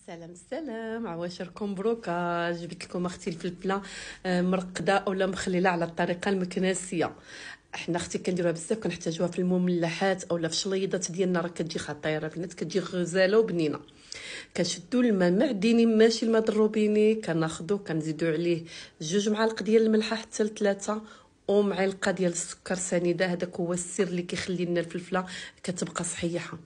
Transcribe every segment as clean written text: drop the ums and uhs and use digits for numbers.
سلام عواشركم بروكا. جبت لكم اختي الفلفله مرقده اولا مخلله على الطريقه المكنسيه. احنا اختي كنديروها بزاف، كنحتاجوها في المملحات اولا في شليضات ديالنا، راه كتجي خطيره البنات، كتجي غزاله وبنينه. كنشدوا الماء معدينين ماشي الماء ضروبيني، كناخذوه كنزيدوا عليه 2 معالق ديال الملحه حتى ل3، ومعلقه ديال السكر سنيده. هذاك هو السر اللي كيخلي لنا الفلفله كتبقى صحيحه.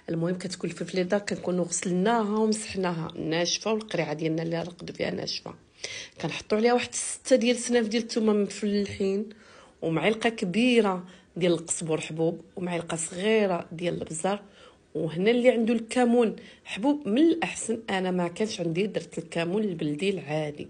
المهم كتكون الفلفله دار كنكونوا غسلناها ومسحناها ناشفه، والقريعه ديالنا اللي رقدوا فيها ناشفه. كنحطوا عليها واحد 6 ديال سناف ديال الثومه مفلحين، ومعلقه كبيره ديال القزبر حبوب، ومعلقه صغيره ديال الابزار. وهنا اللي عنده الكمون حبوب من الاحسن، انا ما كانش عندي درت الكمون البلدي العادي.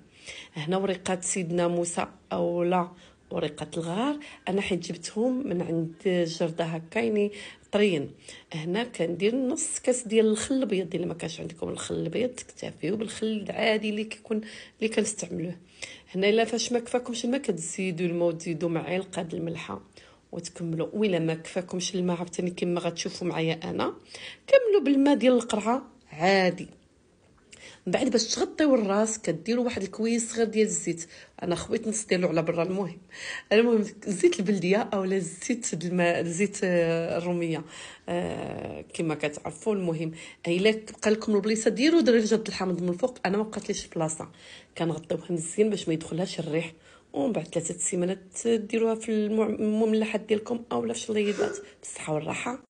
هنا ورقات سيدنا موسى اولا ورقه الغار، انا حيت جبتهم من عند جرده هكايني طريين. هنا كندير نص كاس ديال الخل الابيض، الا ما كانش عندكم الخل الابيض تكتفيو بالخل العادي اللي كيكون اللي كنستعملوه. هنا الا فاش ما كفاكمش الماء كتزيدوا الماء وتزيدوا معلقه د الملحه وتكملوا. وإلا ما كفاكمش الماء عاوتاني كما غتشوفوا معايا انا، كملوا بالماء ديال القرعه عادي. من بعد باش تغطيو الراس كديروا واحد الكويس صغير ديال الزيت، انا خويت نص ديالو على برا. المهم زيت البلديه اولا زيت الماء، زيت الروميه، كما كتعرفوا. المهم الا بقى لكم البليصه ديروا درجه الحامض من الفوق، انا ما بقاتليش البلاصه، كنغطيوها مزيان باش ما يدخلهاش الريح. ومن بعد 3 سيمانات ديروها في المملحات ديالكم اولا في شليضات بالصحه والراحه.